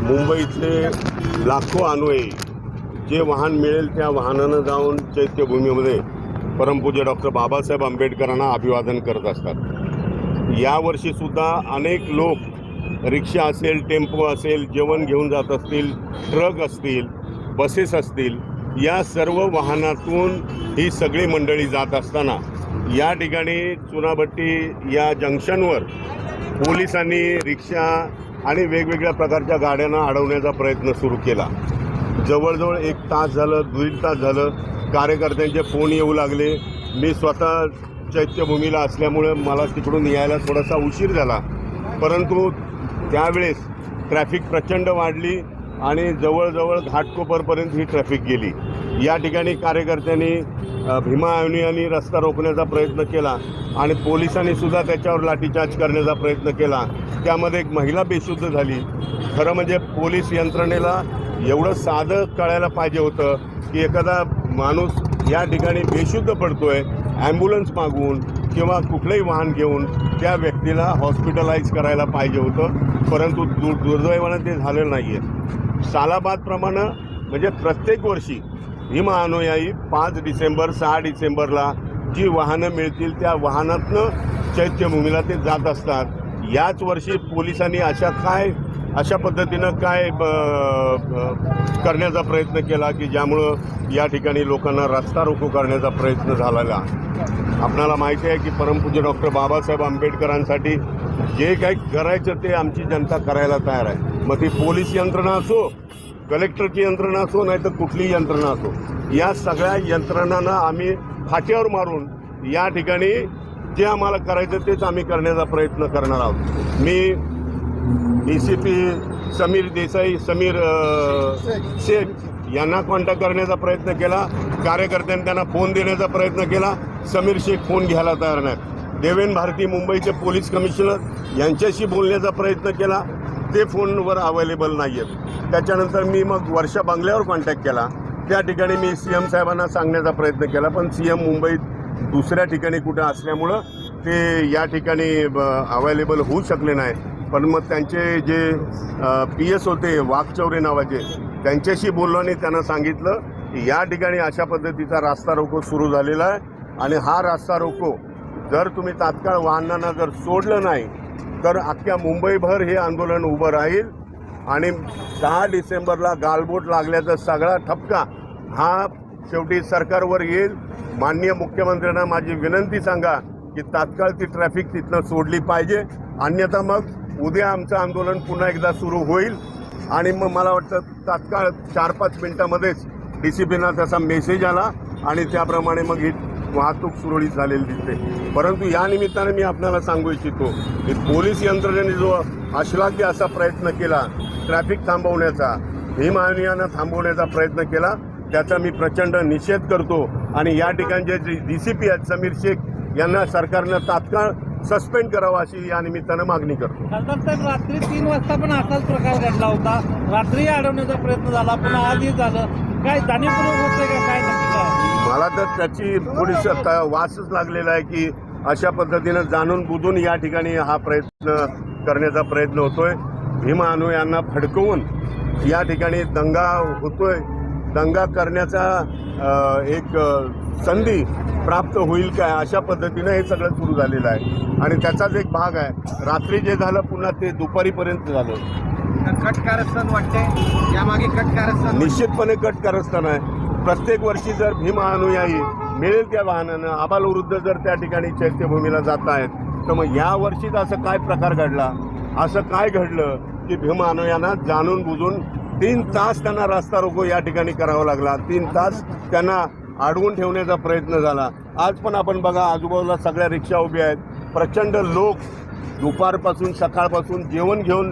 मुंबईतले लाखो अनुयायी जे वाहन मिळेल त्या वाहनानं जाऊन चैत्यभूमीमध्ये परमपूज्य डॉक्टर बाबासाहेब आंबेडकरांना अभिवादन करत असतात। यावर्षीसुद्धा अनेक लोक रिक्षा असेल, टेम्पो असेल, जेवण घेऊन जात असतील, ट्रक असतील, बसेस असतील, या सर्व वाहनातून ही सगळी मंडळी जात असताना या ठिकाणी चुनाभट्टी या जंक्शनवर पोलिसांनी रिक्षा आणि वेगवेगळ्या प्रकारच्या गाड्यांना अडवण्याचा प्रयत्न सुरू केला। जवळजवळ 1 तास झालं, 1.5 तास झालं, कार्यकर्त्यांचे फोन येऊ लागले। मी स्वतः चैत्यभूमीला असल्यामुळे मला तिकडून यायला थोडासा उशीर झाला, परंतु त्यावेळेस ट्रॅफिक प्रचंड वाढली आणि जवळजवळ घाटकोपरपर्यंत ही ट्रॅफिक गेली। या ठिकाणी कार्यकर्त्यांनी भीमा ॲव्हेन्यूने रस्ता रोखण्याचा प्रयत्न केला आणि पोलिसांनी सुद्धा त्याच्यावर लाठीचार्ज करण्याचा प्रयत्न केला। त्यामध्ये एक महिला बेशुद्ध झाली। खरं म्हणजे पोलीस यंत्रणेला एवढं साधं कळायला पाहिजे होतं की एखादा माणूस या ठिकाणी बेशुद्ध पडतोय, ॲम्ब्युलन्स मागवून किंवा कुठलंही वाहन घेऊन त्या व्यक्तीला हॉस्पिटलाइज करायला पाहिजे होतं, परंतु दुर्दैवानं ते झालेलं नाही आहे। सालाबादप्रमाणे म्हणजे प्रत्येक वर्षी भीमा अनुयायी 5 डिसेंबर 6 डिसेंबरला जी वाहनं मिळतील त्या वाहनातनं चैत्यभूमीला ते जात असतात। याच वर्षी पोलिसांनी अशा पद्धतीनं काय करण्याचा प्रयत्न केला की ज्यामुळं या ठिकाणी लोकांना रस्ता रोको करण्याचा प्रयत्न झालेला। आपणाला माहिती आहे की परमपूज्य डॉक्टर बाबासाहेब आंबेडकरांसाठी जे काही करायचं ते आमची जनता करायला तयार आहे। मग ती पोलीस यंत्रणा असो, कलेक्टरची यंत्रणा असो, नाही तर कुठलीही यंत्रणा असो, या सगळ्या यंत्रणांना आम्ही फाट्यावर मारून या ठिकाणी जे आम्हाला करायचं तेच आम्ही करण्याचा प्रयत्न करणार आहोत। मी DCP समीर शेख यांना कॉन्टॅक्ट करण्याचा प्रयत्न केला। कार्यकर्त्यांनी त्यांना फोन देण्याचा प्रयत्न केला। समीर शेख फोन घ्यायला तयार नाहीत। देवेन भारती मुंबईचे पोलीस कमिशनर यांच्याशी बोलण्याचा प्रयत्न केला, ते फोनवर अवेलेबल नाही आहेत। त्याच्यानंतर मी मग वर्षा बंगल्यावर कॉन्टॅक्ट केला। त्या ठिकाणी मी CM साहेबांना सांगण्याचा प्रयत्न केला, पण CM मुंबईत दुसऱ्या ठिकाणी कुठे असल्यामुळं ते या ठिकाणी अवेलेबल होऊ शकले नाही। पण मग त्यांचे जे PS होते वाघचौरे नावाचे, त्यांच्याशी बोललो आणि त्यांना सांगितलं की या ठिकाणी अशा पद्धतीचा रास्ता रोको सुरू झालेला आहे आणि हा रास्ता रोको जर तुम्ही तात्काळ वाहनांना जर सोडलं नाही तर अख्ख्या मुंबईभर हे आंदोलन उभं राहील आणि 10 डिसेंबरला गालबोट लागल्याचा सगळा ठपका हा शेवटी सरकारवर येईल। माननीय मुख्यमंत्र्यांना माझी विनंती सांगा की तात्काळ ती ट्रॅफिक तिथनं सोडली पाहिजे, अन्यथा मग उद्या आमचं आंदोलन पुन्हा एकदा सुरू होईल। आणि मग मला वाटतं तात्काळ 4-5 मिनिटामध्येच DCPना त्याचा मेसेज आला आणि त्याप्रमाणे मग ही वाहतूक सुरळीत झालेली दिसते। परंतु या निमित्ताने मी आपल्याला सांगू इच्छितो की पोलीस यंत्रणेने जो अश्लाघ्य असा प्रयत्न केला ट्रॅफिक थांबवण्याचा, भीमा ॲव्हेन्यूनं थांबवण्याचा प्रयत्न केला, त्याचा मी प्रचंड निषेध करतो। आणि या ठिकाणचे जे DCP आहेत समीर शेख यांना सरकारनं तात्काळ सस्पेंड करावा अशी या निमित्तानं मागणी करतो। साहेब, रात्री 3 वाजता पण असाच प्रकार घडला होता। रात्री अडवण्याचा प्रयत्न झाला, पुन्हा आजही झालं। काय जाणीवपूर्वक होते का काय नक्की? मला तर त्याची थोडीशी वासच लागलेला आहे की अशा पद्धतीनं जाणून बुजून या ठिकाणी हा प्रयत्न करण्याचा प्रयत्न होतोय। भीमा अनुयायांना फडकवून या ठिकाणी दंगा होतोय, दंगा करण्याचा एक संधी प्राप्त होईल काय अशा पद्धतीनं हे सगळं सुरू झालेलं आहे आणि त्याचाच एक भाग आहे। रात्री जे झालं पुन्हा ते दुपारीपर्यंत झालं। कट कारस्थान वाटते यामागे, कट कारस्थान निश्चितपणे कट कारस्थान आहे। प्रत्येक वर्षी जर भीमा अनुयायी मिळेल त्या वाहनानं आबालवृद्ध जर त्या ठिकाणी चैत्यभूमीला जात आहेत तर मग या वर्षीच असं काय प्रकार घडला, असं काय घडलं की भीमा अनुयायांना जाणून बुजून 3 तास त्यांना रस्ता रोको या ठिकाणी करावा लागला, 3 तास त्यांना अडवून ठेवण्याचा प्रयत्न झाला। आज पण आपण बघा आजूबाजूला सगळ्या रिक्षा उभ्या आहेत, प्रचंड लोक दुपारपासून सकाळपासून जेवण घेऊन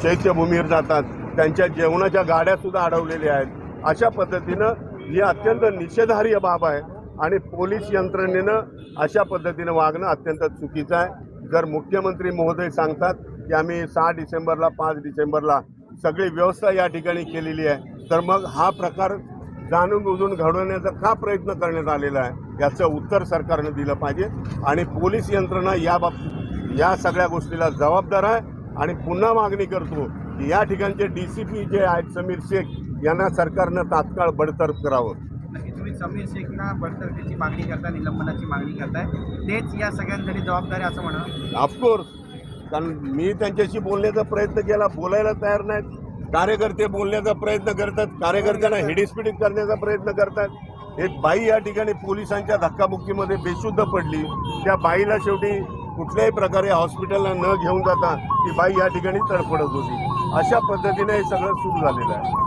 चैत्यभूमीवर जातात, त्यांच्या जेवणाच्या गाड्यासुद्धा अडवलेल्या आहेत। अशा पद्धतीनं ही अत्यंत निषेधार्ह बाब आहे आणि पोलीस यंत्रणेनं अशा पद्धतीनं वागणं अत्यंत चुकीचं आहे। जर मुख्यमंत्री महोदय सांगतात की आम्ही 6 डिसेंबरला 5 डिसेंबरला सगळी व्यवस्था या ठिकाणी केलेली आहे, तर मग हा प्रकार जाणून बुजून घडवण्याचा का प्रयत्न करण्यात आलेला आहे याचं उत्तर सरकारनं दिलं पाहिजे आणि पोलीस यंत्रणा या सगळ्या गोष्टीला जबाबदार आहे। आणि पुन्हा मागणी करतो की या ठिकाणचे DCP जे आहेत समीर शेख यांना सरकारनं तात्काळ बडतर्फ करावं. नक्की तुम्ही समीर शेखना बडतर्फीची मागणी करताय, निलंबनाची मागणी करताय, तेच या सगळ्यांसाठी जबाबदारी असं म्हणा. ऑफकोर्स, कारण मी त्यांच्याशी बोलण्याचा प्रयत्न केला, बोलायला तयार नाहीत. कार्यकर्ते बोलण्याचा प्रयत्न करतात, कार्यकर्त्यांना हिडीस्पिडीत करण्याचा प्रयत्न करतात. एक बाई या ठिकाणी पोलिसांच्या धक्काबुक्कीमध्ये बेशुद्ध पडली. त्या बाईला शेवटी कुठल्याही प्रकारे हॉस्पिटलला न घेऊन जाता ती बाई या ठिकाणी तडफडत होती. अशा पद्धतीने हे सगळं सुरू झालेलं आहे.